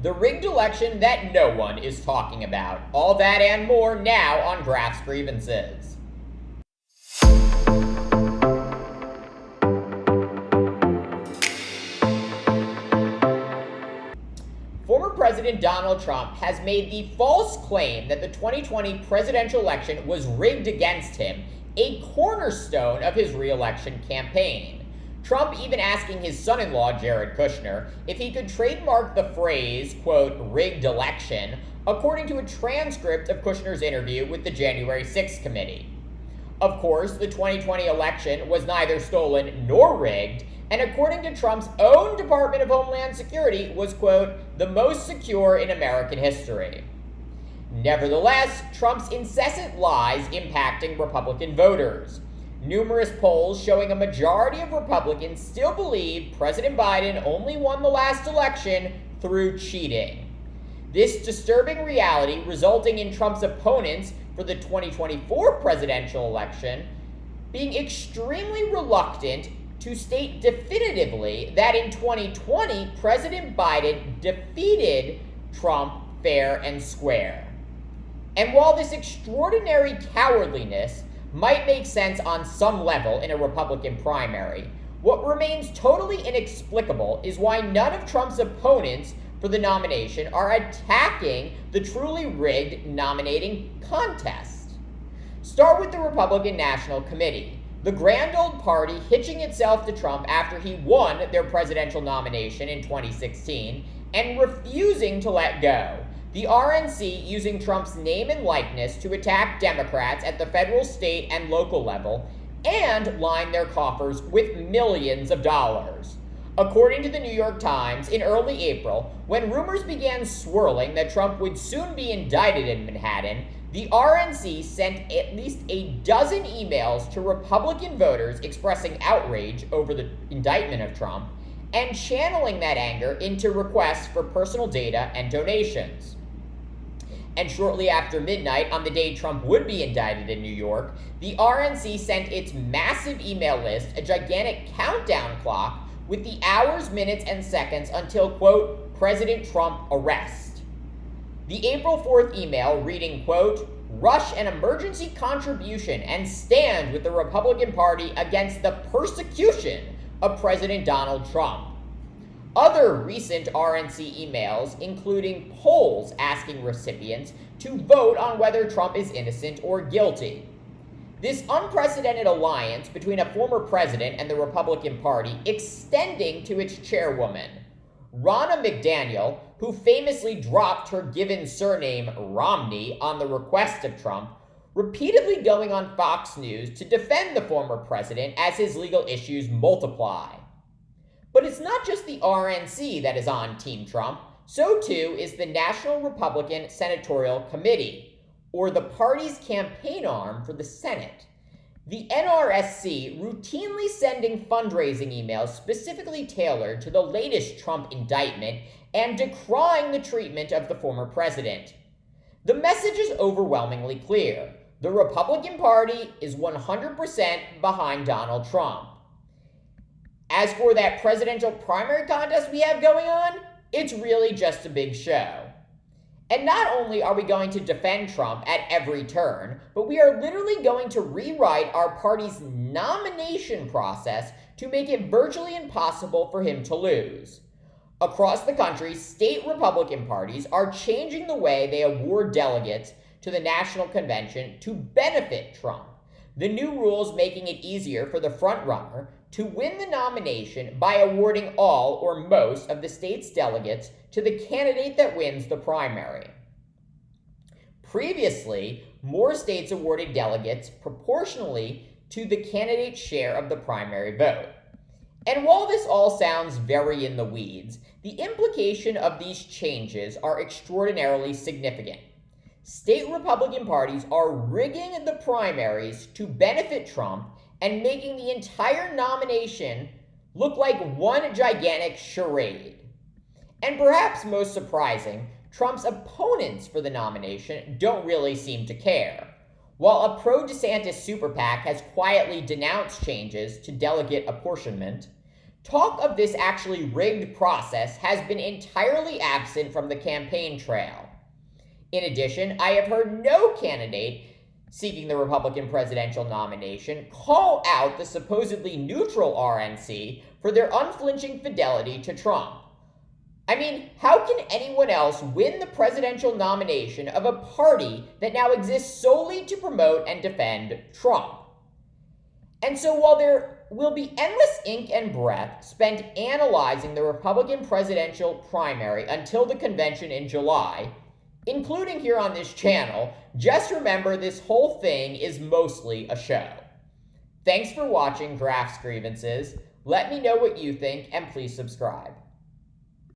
The rigged election that no one is talking about. All that and more now on Graph's Grievances. Former President Donald Trump has made the false claim that the 2020 presidential election was rigged against him a cornerstone of his re-election campaign. Trump even asking his son-in-law, Jared Kushner, if he could trademark the phrase, quote, rigged election, according to a transcript of Kushner's interview with the January 6th committee. Of course, the 2020 election was neither stolen nor rigged, and according to Trump's own Department of Homeland Security, was, quote, the most secure in American history. Nevertheless, Trump's incessant lies impacting Republican voters. Numerous polls showing a majority of Republicans still believe President Biden only won the last election through cheating. This disturbing reality resulting in Trump's opponents for the 2024 presidential election being extremely reluctant to state definitively that in 2020, President Biden defeated Trump fair and square. And while this extraordinary cowardliness might make sense on some level in a Republican primary, what remains totally inexplicable is why none of Trump's opponents for the nomination are attacking the truly rigged nominating contest. Start with the Republican National Committee, the grand old party hitching itself to Trump after he won their presidential nomination in 2016 and refusing to let go. The RNC using Trump's name and likeness to attack Democrats at the federal, state, and local level and line their coffers with millions of dollars. According to the New York Times, in early April, when rumors began swirling that Trump would soon be indicted in Manhattan, the RNC sent at least a dozen emails to Republican voters expressing outrage over the indictment of Trump and channeling that anger into requests for personal data and donations. And shortly after midnight, on the day Trump would be indicted in New York, the RNC sent its massive email list a gigantic countdown clock with the hours, minutes, and seconds until, quote, President Trump arrest. The April 4th email reading, quote, rush an emergency contribution and stand with the Republican Party against the persecution of President Donald Trump. Other recent RNC emails, including polls asking recipients to vote on whether Trump is innocent or guilty. This unprecedented alliance between a former president and the Republican Party extending to its chairwoman, Ronna McDaniel, who famously dropped her given surname Romney on the request of Trump, repeatedly going on Fox News to defend the former president as his legal issues multiply. But it's not just the RNC that is on Team Trump, so too is the National Republican Senatorial Committee, or the party's campaign arm for the Senate. The NRSC routinely sending fundraising emails specifically tailored to the latest Trump indictment and decrying the treatment of the former president. The message is overwhelmingly clear. The Republican Party is 100% behind Donald Trump. As for that presidential primary contest we have going on, it's really just a big show. And not only are we going to defend Trump at every turn, but we are literally going to rewrite our party's nomination process to make it virtually impossible for him to lose. Across the country, state Republican parties are changing the way they award delegates to the National Convention to benefit Trump. The new rules making it easier for the frontrunner to win the nomination by awarding all or most of the state's delegates to the candidate that wins the primary. Previously, more states awarded delegates proportionally to the candidate's share of the primary vote. And while this all sounds very in the weeds, the implication of these changes are extraordinarily significant. State Republican parties are rigging the primaries to benefit Trump and making the entire nomination look like one gigantic charade. And perhaps most surprising, Trump's opponents for the nomination don't really seem to care. While a pro-DeSantis super PAC has quietly denounced changes to delegate apportionment, Talk of this actually rigged process has been entirely absent from the campaign trail. In addition, I have heard no candidate seeking the Republican presidential nomination call out the supposedly neutral RNC for their unflinching fidelity to Trump. I mean, how can anyone else win the presidential nomination of a party that now exists solely to promote and defend Trump? And so while there will be endless ink and breath spent analyzing the Republican presidential primary until the convention in July, including here on this channel, just remember this whole thing is mostly a show. Thanks for watching Drafts Grievances. Let me know what you think and please subscribe.